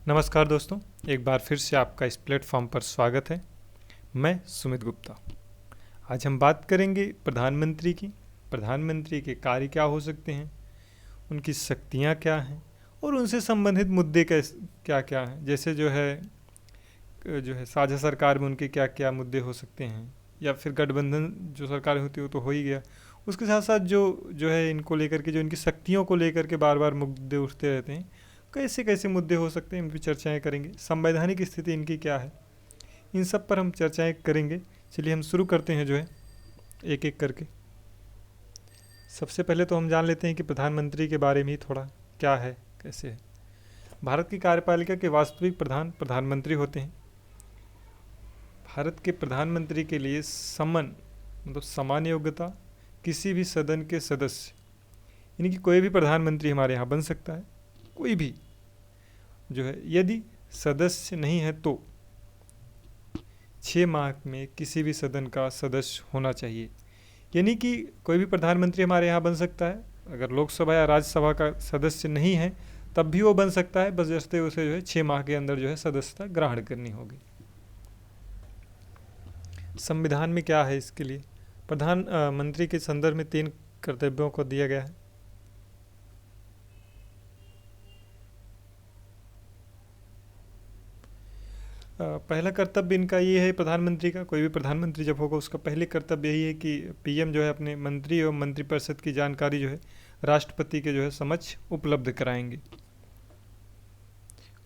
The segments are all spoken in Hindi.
नमस्कार दोस्तों, एक बार फिर से आपका इस प्लेटफॉर्म पर स्वागत है। मैं सुमित गुप्ता। आज हम बात करेंगे प्रधानमंत्री की। प्रधानमंत्री के कार्य क्या हो सकते हैं, उनकी शक्तियां क्या हैं और उनसे संबंधित मुद्दे क्या क्या हैं। जैसे जो है साझा सरकार में उनके क्या क्या मुद्दे हो सकते हैं, या फिर गठबंधन जो सरकार होती है वो तो हो ही गया। उसके साथ साथ जो जो है इनको लेकर के, जो इनकी शक्तियों को लेकर के बार बार मुद्दे उठते रहते हैं, कैसे कैसे मुद्दे हो सकते हैं, इन पर चर्चाएं करेंगे। संवैधानिक स्थिति इनकी क्या है, इन सब पर हम चर्चाएं करेंगे। चलिए हम शुरू करते हैं जो है एक एक करके। सबसे पहले तो हम जान लेते हैं कि प्रधानमंत्री के बारे में ही थोड़ा क्या है, कैसे है। भारत की कार्यपालिका के वास्तविक प्रधान प्रधानमंत्री होते हैं। भारत के प्रधानमंत्री के लिए मतलब समान योग्यता किसी भी सदन के सदस्य, यानी कि कोई भी प्रधानमंत्री हमारे यहाँ बन सकता है। कोई भी जो है, यदि सदस्य नहीं है तो 6 माह में किसी भी सदन का सदस्य होना चाहिए। यानी कि कोई भी प्रधानमंत्री हमारे यहाँ बन सकता है। अगर लोकसभा या राज्यसभा का सदस्य नहीं है तब भी वो बन सकता है, बस जैसे उसे जो है 6 माह के अंदर जो है सदस्यता ग्रहण करनी होगी। संविधान में क्या है इसके लिए? प्रधानमंत्री के संदर्भ में 3 कर्तव्यों को दिया गया है। पहला कर्तव्य इनका ये है, प्रधानमंत्री का, कोई भी प्रधानमंत्री जब होगा उसका पहले कर्तव्य यही है कि पीएम जो है अपने मंत्री और मंत्रिपरिषद की जानकारी जो है राष्ट्रपति के जो है समक्ष उपलब्ध कराएंगे।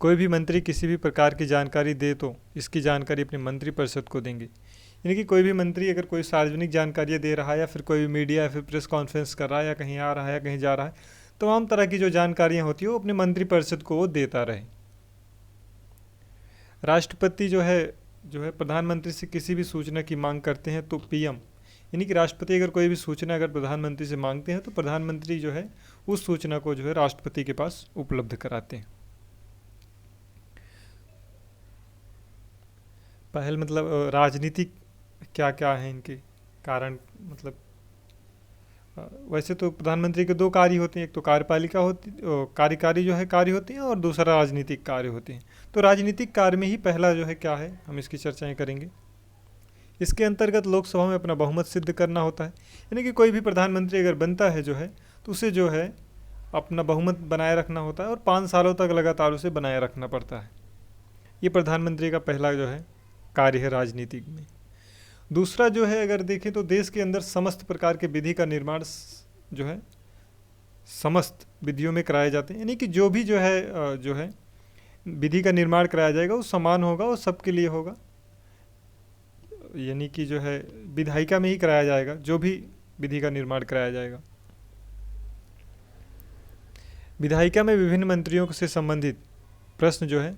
कोई भी मंत्री किसी भी प्रकार की जानकारी दे तो इसकी जानकारी अपने मंत्रिपरिषद को देंगे। यानी कि कोई भी मंत्री अगर कोई सार्वजनिक जानकारियाँ दे रहा है, या फिर कोई भी मीडिया या फिर प्रेस कॉन्फ्रेंस कर रहा है, या कहीं आ रहा है या कहीं जा रहा है, तमाम तरह की जो जानकारियाँ होती है वो अपने मंत्रिपरिषद को वो देता रहे। राष्ट्रपति जो है प्रधानमंत्री से किसी भी सूचना की मांग करते हैं तो पीएम, यानी कि राष्ट्रपति अगर कोई भी सूचना अगर प्रधानमंत्री से मांगते हैं तो प्रधानमंत्री जो है उस सूचना को जो है राष्ट्रपति के पास उपलब्ध कराते हैं। पहल मतलब राजनीतिक क्या क्या है इनके कारण, मतलब वैसे तो प्रधानमंत्री के 2 कार्य होते हैं, एक तो कार्यपालिका होती, कार्यकारी जो है कार्य होते हैं, और दूसरा राजनीतिक कार्य होते हैं। तो राजनीतिक कार्य में ही पहला जो है क्या है, हम इसकी चर्चाएं करेंगे। इसके अंतर्गत लोकसभा में अपना बहुमत सिद्ध करना होता है। यानी कि कोई भी प्रधानमंत्री अगर बनता है जो है तो उसे जो है अपना बहुमत बनाए रखना होता है, और 5 सालों तक लगातार उसे बनाए रखना पड़ता है। ये प्रधानमंत्री का पहला जो है कार्य है राजनीतिक में। दूसरा जो है, अगर देखें तो देश के अंदर समस्त प्रकार के विधि का निर्माण जो है समस्त विधियों में कराए जाते हैं। यानी कि जो भी जो है विधि का निर्माण कराया जाएगा वो समान होगा और सबके लिए होगा। यानी कि जो है विधायिका में ही कराया जाएगा जो भी विधि का निर्माण कराया जाएगा। विधायिका में विभिन्न मंत्रियों से संबंधित प्रश्न जो है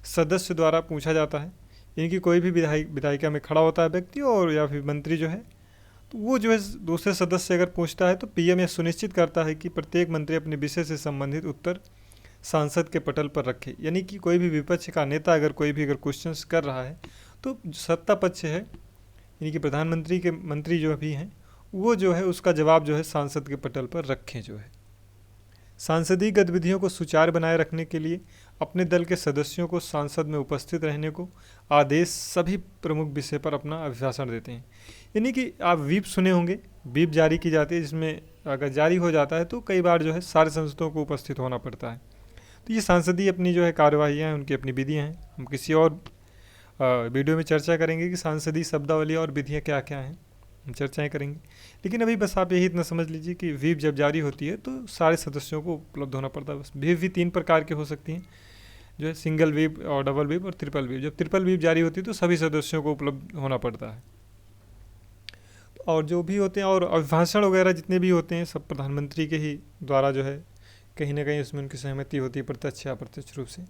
सदस्य द्वारा पूछा जाता है। यानी कि कोई भी विधायिका में खड़ा होता है व्यक्ति और या फिर मंत्री जो है, तो वो जो है दूसरे सदस्य अगर पूछता है तो पीएम यह सुनिश्चित करता है कि प्रत्येक मंत्री अपने विषय से संबंधित उत्तर सांसद के पटल पर रखे। यानी कि कोई भी विपक्ष का नेता अगर क्वेश्चन कर रहा है तो सत्ता पक्ष है, यानी कि प्रधानमंत्री के मंत्री जो भी हैं वो जो है उसका जवाब जो है सांसद के पटल पर रखें। जो है सांसदीय गतिविधियों को सुचारू बनाए रखने के लिए अपने दल के सदस्यों को सांसद में उपस्थित रहने को आदेश सभी प्रमुख विषय पर अपना अभिभाषण देते हैं। यानी कि आप व्हीप सुने होंगे, व्हीप जारी की जाती है, जिसमें अगर जारी हो जाता है तो कई बार जो है सारे सांसदों को उपस्थित होना पड़ता है। तो ये सांसदीय अपनी जो है कार्यवाहियाँ हैं, उनकी अपनी विधियाँ हैं। हम किसी और वीडियो में चर्चा करेंगे कि सांसदीय शब्दावली और विधियाँ क्या क्या हैं, हम चर्चाएं करेंगे। लेकिन अभी बस आप यही इतना समझ लीजिए कि व्हीप जब जारी होती है तो सारे सदस्यों को उपलब्ध होना पड़ता है। बस व्हीप भी 3 प्रकार के हो सकती हैं, जो है सिंगल व्हीप और डबल व्हीप और ट्रिपल व्हीप। जब ट्रिपल व्हीप जारी होती है तो सभी सदस्यों को उपलब्ध होना पड़ता है। और जो भी होते हैं और अभिभाषण वगैरह जितने भी होते हैं सब प्रधानमंत्री के ही द्वारा जो है कहीं ना कहीं उसमें उनकी सहमति होती है, प्रत्यक्ष या अप्रत्यक्ष रूप से।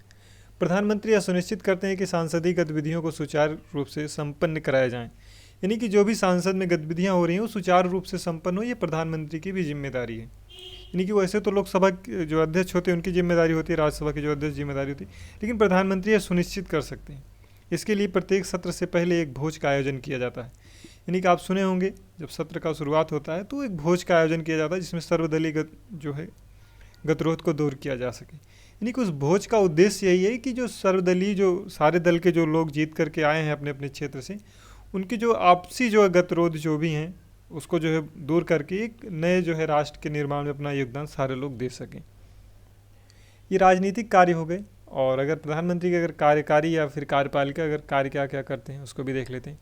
प्रधानमंत्री यह सुनिश्चित करते हैं कि सांसदीय गतिविधियों को सुचारू रूप से संपन्न कराया जाए। यानी कि जो भी सांसद में गतिविधियाँ हो रही हैं वो सुचारू रूप से संपन्न हो, ये प्रधानमंत्री की भी जिम्मेदारी है। यानी कि वैसे तो लोकसभा के जो अध्यक्ष होते हैं उनकी जिम्मेदारी होती है, राज्यसभा की जो अध्यक्ष जिम्मेदारी होती है, लेकिन प्रधानमंत्री यह सुनिश्चित कर सकते हैं। इसके लिए प्रत्येक सत्र से पहले एक भोज का आयोजन किया जाता है। यानी कि आप सुने होंगे जब सत्र का शुरुआत होता है तो एक भोज का आयोजन किया जाता है जिसमें सर्वदलीय जो है गतिरोध को दूर किया जा सके। यानी कि उस भोज का उद्देश्य यही है कि जो सर्वदलीय, जो सारे दल के जो लोग जीत करके आए हैं अपने अपने क्षेत्र से, उनकी जो आपसी जो है गतिरोध जो भी हैं उसको जो है दूर करके एक नए जो है राष्ट्र के निर्माण में अपना योगदान सारे लोग दे सकें। ये राजनीतिक कार्य हो गए। और अगर प्रधानमंत्री के अगर कार्यकारी या फिर कार्यपालिका अगर कार्य क्या क्या करते हैं उसको भी देख लेते हैं।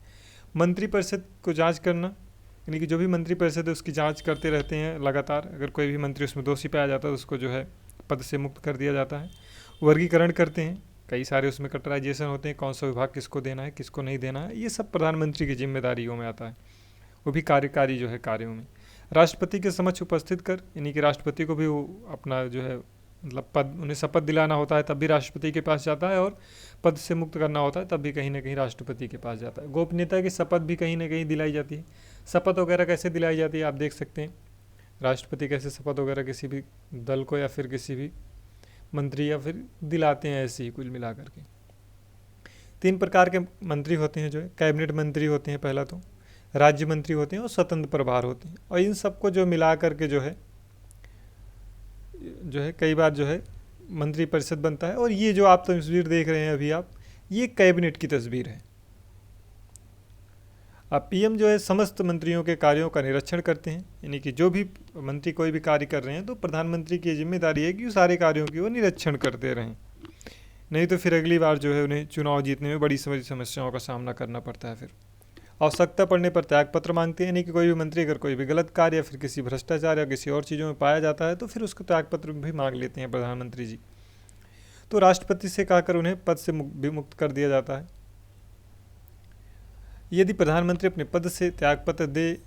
मंत्रिपरिषद को जांच करना, यानी कि जो भी मंत्रिपरिषद है उसकी जांच करते रहते हैं लगातार। अगर कोई भी मंत्री उसमें दोषी पाया जाता है तो उसको जो है पद से मुक्त कर दिया जाता है। वर्गीकरण करते हैं, कई सारे उसमें कैटेगराइजेशन होते हैं, कौन सा विभाग किसको देना है किसको नहीं देना है, ये सब प्रधानमंत्री की जिम्मेदारियों में आता है, वो भी कार्यकारी जो है कार्यों में। राष्ट्रपति के समक्ष उपस्थित कर, यानी कि राष्ट्रपति को भी वो अपना जो है मतलब पद, उन्हें शपथ दिलाना होता है तब भी राष्ट्रपति के पास जाता है, और पद से मुक्त करना होता है तब भी कहीं ना कहीं राष्ट्रपति के पास जाता है। गोपनीयता की शपथ भी कहीं ना कहीं दिलाई जाती है। शपथ वगैरह कैसे दिलाई जाती है आप देख सकते हैं, राष्ट्रपति कैसे शपथ वगैरह किसी भी दल को या फिर किसी भी मंत्री या फिर दिलाते हैं, ऐसे ही कुल मिला करके। 3 प्रकार के मंत्री होते हैं जो है, कैबिनेट मंत्री होते हैं पहला, तो राज्य मंत्री होते हैं और स्वतंत्र प्रभार होते हैं। और इन सबको जो मिला करके जो है कई बार जो है मंत्रिपरिषद बनता है। और ये जो आप तस्वीर देख रहे हैं अभी आप, ये कैबिनेट की तस्वीर है। अब पीएम जो है समस्त मंत्रियों के कार्यों का निरीक्षण करते हैं, यानी कि जो भी मंत्री कोई भी कार्य कर रहे हैं तो प्रधानमंत्री की जिम्मेदारी है कि वो सारे कार्यों की वो निरीक्षण करते रहें, नहीं तो फिर अगली बार जो है उन्हें चुनाव जीतने में बड़ी समस्याओं का सामना करना पड़ता है। फिर आवश्यकता पड़ने पर त्यागपत्र मांगते हैं, यानी कि कोई भी मंत्री अगर कोई भी गलत कार्य या फिर किसी भ्रष्टाचार या किसी और चीज़ों में पाया जाता है तो फिर उसका त्यागपत्र भी मांग लेते हैं प्रधानमंत्री जी। तो राष्ट्रपति से कहकर उन्हें पद से भी मुक्त कर दिया जाता है। यदि प्रधानमंत्री अपने पद से त्यागपत्र दे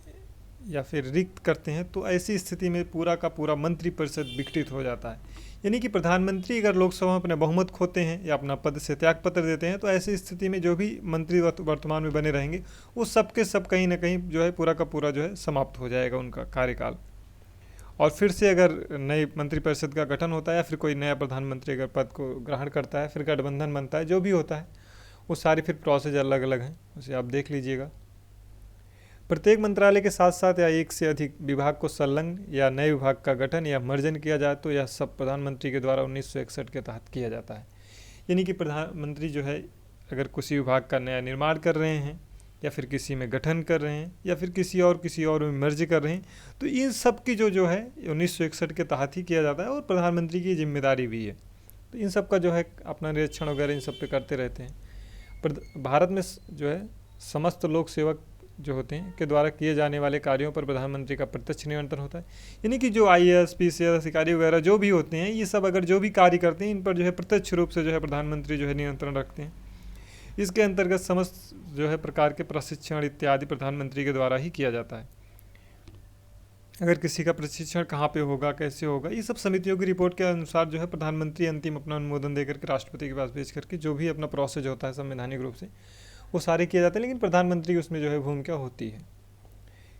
या फिर रिक्त करते हैं तो ऐसी स्थिति में पूरा का पूरा मंत्रिपरिषद विघटित हो जाता है। यानी कि प्रधानमंत्री अगर लोकसभा में अपने बहुमत खोते हैं या अपना पद से त्यागपत्र देते हैं तो ऐसी स्थिति में जो भी मंत्री वर्तमान में बने रहेंगे वो सबके सब कहीं ना कहीं जो है पूरा का पूरा जो है समाप्त हो जाएगा उनका कार्यकाल। और फिर से अगर नई मंत्रिपरिषद का गठन होता है या फिर कोई नया प्रधानमंत्री अगर पद को ग्रहण करता है, फिर गठबंधन बनता है, जो भी होता है वो सारी फिर प्रोसेस अलग अलग हैं, उसे आप देख लीजिएगा। प्रत्येक मंत्रालय के साथ साथ या एक से अधिक विभाग को संलग्न या नए विभाग का गठन या मर्जन किया जाए तो यह सब प्रधानमंत्री के द्वारा 1961 के तहत किया जाता है। यानी कि प्रधानमंत्री जो है अगर किसी विभाग का नया निर्माण कर रहे हैं या फिर किसी में गठन कर रहे हैं या फिर किसी और में मर्ज कर रहे हैं तो इन सब की जो है 1961 के तहत ही किया जाता है और प्रधानमंत्री की जिम्मेदारी भी है। तो इन सब का जो है अपना निरीक्षण वगैरह इन सब पे करते रहते हैं। भारत में जो है समस्त लोक सेवक जो होते हैं के द्वारा किए जाने वाले कार्यों पर प्रधानमंत्री का प्रत्यक्ष नियंत्रण होता है। यानी कि जो IAS PCS अधिकारी वगैरह जो भी होते हैं ये सब अगर जो भी कार्य करते हैं इन पर जो है प्रत्यक्ष रूप से जो है प्रधानमंत्री जो है नियंत्रण रखते हैं। इसके अंतर्गत समस्त जो है प्रकार के प्रशिक्षण इत्यादि प्रधानमंत्री के द्वारा ही किया जाता है। अगर किसी का प्रशिक्षण कहाँ पे होगा, कैसे होगा, ये सब समितियों की रिपोर्ट के अनुसार जो है प्रधानमंत्री अंतिम अपना अनुमोदन देकर के राष्ट्रपति के पास भेज करके जो भी अपना प्रोसेस होता है संवैधानिक रूप से वो सारे किए जाते हैं, लेकिन प्रधानमंत्री की उसमें जो है भूमिका होती है।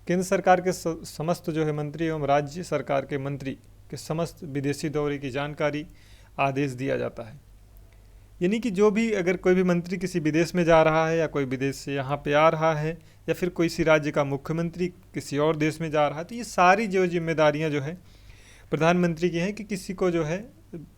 केंद्र सरकार के समस्त जो है मंत्री एवं राज्य सरकार के मंत्री के समस्त विदेशी दौरे की जानकारी आदेश दिया जाता है। यानी कि जो भी अगर कोई भी मंत्री किसी विदेश में जा रहा है या कोई विदेश से यहाँ पे आ रहा है या फिर कोई सी राज्य का मुख्यमंत्री किसी और देश में जा रहा है तो ये सारी जो जिम्मेदारियाँ जो है प्रधानमंत्री की हैं कि किसी को जो है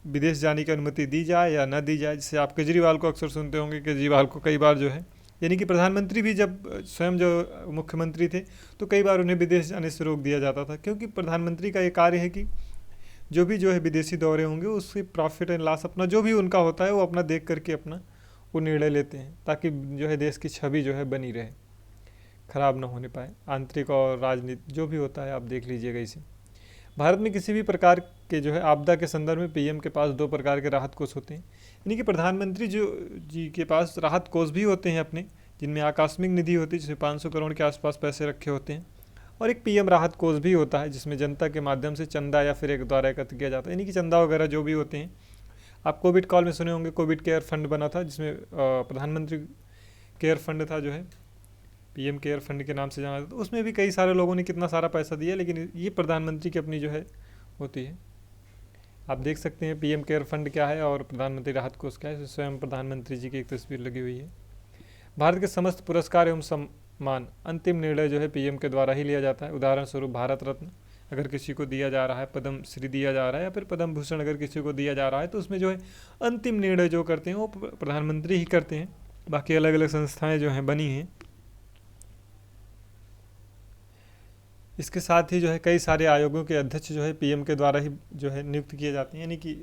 विदेश जाने की अनुमति दी जाए या न दी जाए। जैसे आप केजरीवाल को अक्सर सुनते होंगे, केजरीवाल को कई बार जो है यानी कि प्रधानमंत्री भी जब स्वयं जो मुख्यमंत्री थे तो कई बार उन्हें विदेश जाने से रोक दिया जाता था, क्योंकि प्रधानमंत्री का ये कार्य है कि जो भी जो है विदेशी दौरे होंगे उससे प्रॉफिट एंड लॉस अपना जो भी उनका होता है वो अपना देख करके अपना वो निर्णय लेते हैं ताकि जो है देश की छवि जो है बनी रहे, खराब ना होने पाए। आंतरिक और राजनीति जो भी होता है आप देख लीजिएगा इसे। भारत में किसी भी प्रकार के जो है आपदा के संदर्भ में पीएम के पास 2 प्रकार के राहत कोष होते हैं। यानी कि प्रधानमंत्री जी के पास राहत कोष भी होते हैं अपने, जिनमें आकस्मिक निधि होती है जिसमें 500 करोड़ के आसपास पैसे रखे होते हैं, और एक पीएम राहत कोष भी होता है जिसमें जनता के माध्यम से चंदा या फिर एक द्वारा एकत्र किया जाता है। यानी कि चंदा वगैरह जो भी होते हैं, आप कोविड काल में सुने होंगे कोविड केयर फंड बना था जिसमें प्रधानमंत्री केयर फंड था जो है पीएम केयर फंड के नाम से जाना जाता है। तो उसमें भी कई सारे लोगों ने कितना सारा पैसा दिया, लेकिन ये प्रधानमंत्री की अपनी जो है होती है। आप देख सकते हैं पीएम केयर फंड क्या है और प्रधानमंत्री राहत कोष क्या है। स्वयं प्रधानमंत्री जी की एक तस्वीर लगी हुई है। भारत के समस्त पुरस्कार एवं सम्मान अंतिम निर्णय जो है पीएम के द्वारा ही लिया जाता है। उदाहरण स्वरूप भारत रत्न, अगर किसी को दिया जा रहा है, पद्म श्री दिया जा रहा है या फिर पद्म भूषण अगर किसी को दिया जा रहा है, तो उसमें जो है अंतिम निर्णय जो करते हैं वो प्रधानमंत्री ही करते हैं। बाकी अलग अलग संस्थाएं जो हैं बनी हैं। इसके साथ ही जो है कई सारे आयोगों के अध्यक्ष जो है पीएम के द्वारा ही जो है नियुक्त किए जाते हैं, यानी कि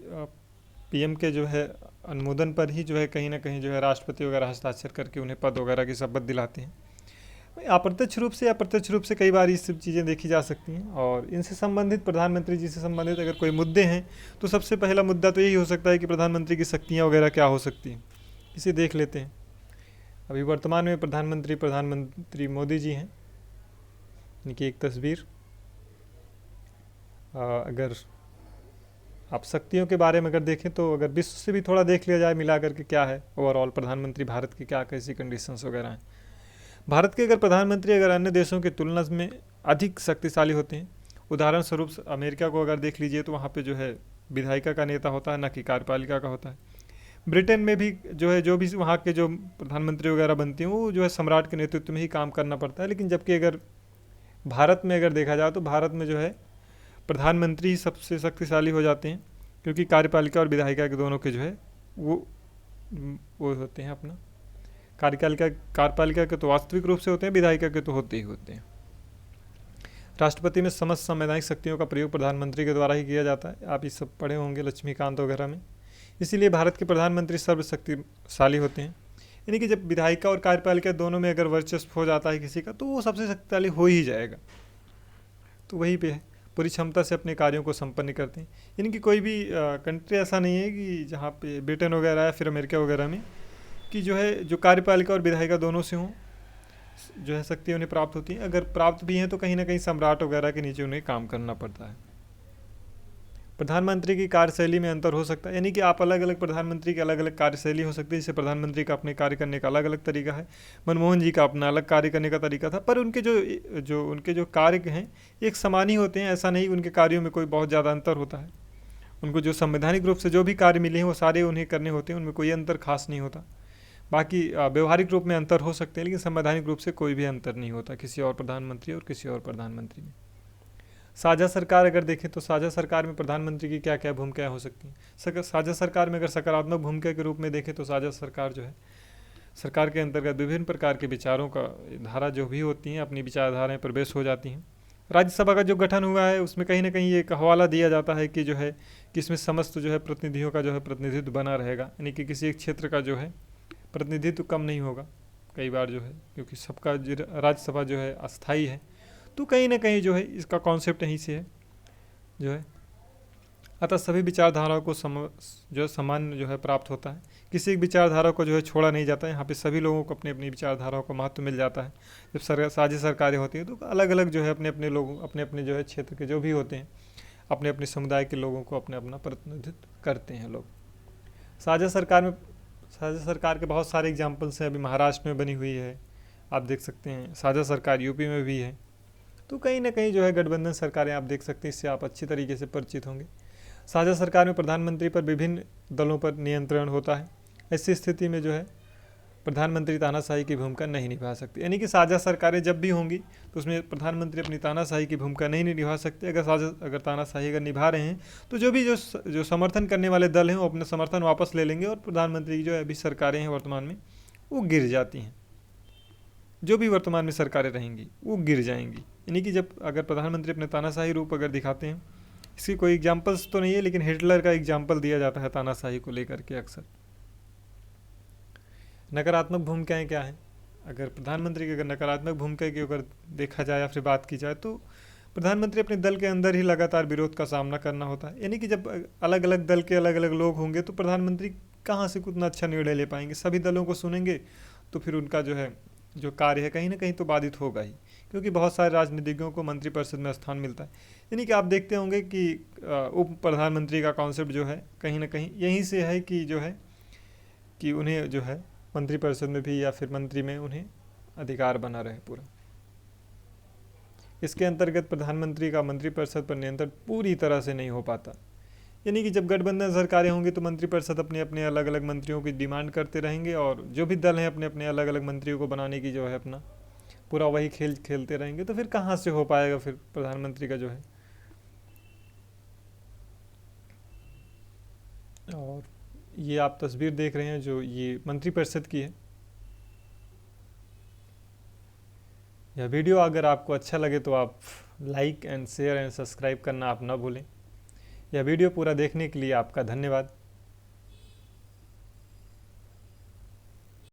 पीएम के जो है अनुमोदन पर ही जो है कहीं ना कहीं जो है राष्ट्रपति वगैरह हस्ताक्षर करके उन्हें पद वगैरह की शपथ दिलाते हैं। अप्रत्यक्ष रूप से या प्रत्यक्ष रूप से कई बार ये सब चीज़ें देखी जा सकती हैं। और इनसे संबंधित, प्रधानमंत्री जी से संबंधित अगर कोई मुद्दे हैं तो सबसे पहला मुद्दा तो यही हो सकता है कि प्रधानमंत्री की शक्तियाँ वगैरह क्या हो सकती हैं, इसे देख लेते हैं। अभी वर्तमान में प्रधानमंत्री मोदी जी हैं, इनकी एक तस्वीर। अगर आप शक्तियों के बारे में अगर देखें तो अगर विश्व से भी थोड़ा देख लिया जाए मिला करके क्या है ओवरऑल प्रधानमंत्री भारत की क्या कैसी कंडीशंस वगैरह हैं। भारत के अगर प्रधानमंत्री अगर अन्य देशों की तुलना में अधिक शक्तिशाली होते हैं, उदाहरण स्वरूप अमेरिका को अगर देख लीजिए तो वहाँ पे जो है विधायिका का नेता होता है, न कि कार्यपालिका का होता है। ब्रिटेन में भी जो है जो भी वहाँ के जो प्रधानमंत्री वगैरह बनते हैं वो जो है सम्राट के नेतृत्व में ही काम करना पड़ता है। लेकिन जबकि अगर भारत में अगर देखा जाए तो भारत में जो है प्रधानमंत्री ही सबसे शक्तिशाली हो जाते हैं, क्योंकि कार्यपालिका और विधायिका के दोनों के जो है वो होते हैं अपना। कार्यपालिका के तो वास्तविक रूप से होते हैं, विधायिका के तो होते ही होते हैं। राष्ट्रपति में समस्त संवैधानिक शक्तियों का प्रयोग प्रधानमंत्री के द्वारा ही किया जाता है। आप ये सब पढ़े होंगे लक्ष्मीकांत वगैरह में। इसीलिए भारत के प्रधानमंत्री सर्वशक्तिशाली होते हैं, यानी कि जब विधायिका और कार्यपालिका दोनों में अगर वर्चस्व हो जाता है किसी का तो वो सबसे शक्तिशाली हो ही जाएगा। तो वहीं पे है, पूरी क्षमता से अपने कार्यों को संपन्न करते हैं। यानी कि कोई भी कंट्री ऐसा नहीं है कि जहाँ पे ब्रिटेन वगैरह या फिर अमेरिका वगैरह में कि जो है जो कार्यपालिका और विधायिका दोनों से हों जो है शक्ति उन्हें प्राप्त होती है। अगर प्राप्त भी हैं तो कहीं ना कहीं सम्राट वगैरह के नीचे उन्हें काम करना पड़ता है। प्रधानमंत्री की कार्यशैली में अंतर हो सकता है, यानी कि आप अलग अलग प्रधानमंत्री की अलग अलग कार्यशैली हो सकती है। जैसे प्रधानमंत्री का अपने कार्य करने का अलग अलग तरीका है, मनमोहन जी का अपना अलग कार्य करने का तरीका था, पर उनके जो कार्य हैं एक समान ही होते हैं। ऐसा नहीं उनके कार्यों में कोई बहुत ज़्यादा अंतर होता है। उनको जो संवैधानिक रूप से जो भी कार्य मिले हैं वो सारे उन्हें करने होते हैं, उनमें कोई अंतर खास नहीं होता। बाकी व्यवहारिक रूप में अंतर हो सकते हैं, लेकिन संवैधानिक रूप से कोई भी अंतर नहीं होता किसी और प्रधानमंत्री और किसी और प्रधानमंत्री में। साझा सरकार अगर देखें तो साझा सरकार में प्रधानमंत्री की क्या क्या भूमिकाएं हो सकती हैं। साझा सरकार में अगर सकारात्मक भूमिका के रूप में देखें तो साझा सरकार जो है सरकार के अंतर्गत विभिन्न प्रकार के विचारों का धारा जो भी होती हैं अपनी विचारधाराएं प्रवेश हो जाती हैं। राज्यसभा का जो गठन हुआ है उसमें कहीं ना कहीं एक हवाला दिया जाता है कि जो है कि इसमें समस्त जो है प्रतिनिधियों का जो है प्रतिनिधित्व बना रहेगा, यानी कि किसी एक क्षेत्र का जो है प्रतिनिधित्व कम नहीं होगा कई बार जो है, क्योंकि सबका राज्यसभा जो है अस्थायी है। तो कहीं ना कहीं जो है इसका कॉन्सेप्ट यहीं से है जो है। अतः सभी विचारधाराओं को जो है समान जो है प्राप्त होता है, किसी एक विचारधारा को जो है छोड़ा नहीं जाता है। यहाँ पे सभी लोगों को अपनी अपनी विचारधाराओं को महत्व मिल जाता है। जब साझी सरकारें होती हैं तो अलग अलग जो है अपने अपने लोगों अपने अपने जो है क्षेत्र के जो भी होते हैं अपने अपने समुदाय के लोगों को अपना अपना प्रतिनिधित्व करते हैं लोग। साझा सरकार के बहुत सारे एग्जाम्पल्स हैं। अभी महाराष्ट्र में बनी हुई है, आप देख सकते हैं। साझा सरकार यूपी में भी है। तो कहीं ना कहीं जो है गठबंधन सरकारें आप देख सकते हैं, इससे आप अच्छी तरीके से परिचित होंगे। साझा सरकार में प्रधानमंत्री पर विभिन्न दलों पर नियंत्रण होता है। ऐसी स्थिति में जो है प्रधानमंत्री तानाशाही की भूमिका नहीं निभा सकती, यानी कि साझा सरकारें जब भी होंगी तो उसमें प्रधानमंत्री अपनी तानाशाही की भूमिका नहीं निभा सकते। अगर तानाशाही अगर निभा रहे हैं तो जो समर्थन करने वाले दल हैं वो अपना समर्थन वापस ले लेंगे और प्रधानमंत्री की जो अभी सरकारें हैं वर्तमान में वो गिर जाती हैं। जो भी वर्तमान में सरकारें रहेंगी वो गिर जाएंगी, यानी कि जब अगर प्रधानमंत्री अपने तानाशाही रूप अगर दिखाते हैं, इसकी कोई एग्जाम्पल्स तो नहीं है लेकिन हिटलर का एग्जाम्पल दिया जाता है तानाशाही को लेकर के अक्सर। नकारात्मक भूमिकाएं क्या हैं? अगर प्रधानमंत्री की अगर नकारात्मक भूमिका की अगर देखा जाए या फिर बात की जाए तो प्रधानमंत्री अपने दल के अंदर ही लगातार विरोध का सामना करना होता है, यानी कि जब अलग अलग दल के अलग अलग लोग होंगे तो प्रधानमंत्री कहाँ से उतना अच्छा निर्णय ले पाएंगे। सभी दलों को सुनेंगे तो फिर उनका जो कार्य है कहीं ना कहीं तो बाधित होगा ही, क्योंकि बहुत सारे राजनीतिज्ञों को मंत्रिपरिषद में स्थान मिलता है। यानी कि आप देखते होंगे कि उप प्रधानमंत्री का कॉन्सेप्ट जो है कहीं ना कहीं यहीं से है कि जो है कि उन्हें जो है मंत्रिपरिषद में भी या फिर मंत्री में उन्हें अधिकार बना रहे पूरा। इसके अंतर्गत प्रधानमंत्री का मंत्रिपरिषद पर नियंत्रण पूरी तरह से नहीं हो पाता, यानी कि जब गठबंधन सरकारें होंगी तो मंत्रिपरिषद अपने अपने अलग अलग मंत्रियों की डिमांड करते रहेंगे और जो भी दल हैं अपने अपने अलग अलग मंत्रियों को बनाने की जो है अपना पूरा वही खेल खेलते रहेंगे। तो फिर कहाँ से हो पाएगा फिर प्रधानमंत्री का जो है और ये आप तस्वीर देख रहे हैं जो ये मंत्रिपरिषद की है। यह वीडियो अगर आपको अच्छा लगे तो आप like and share and subscribe करना आप ना भूलें। यह वीडियो पूरा देखने के लिए आपका धन्यवाद।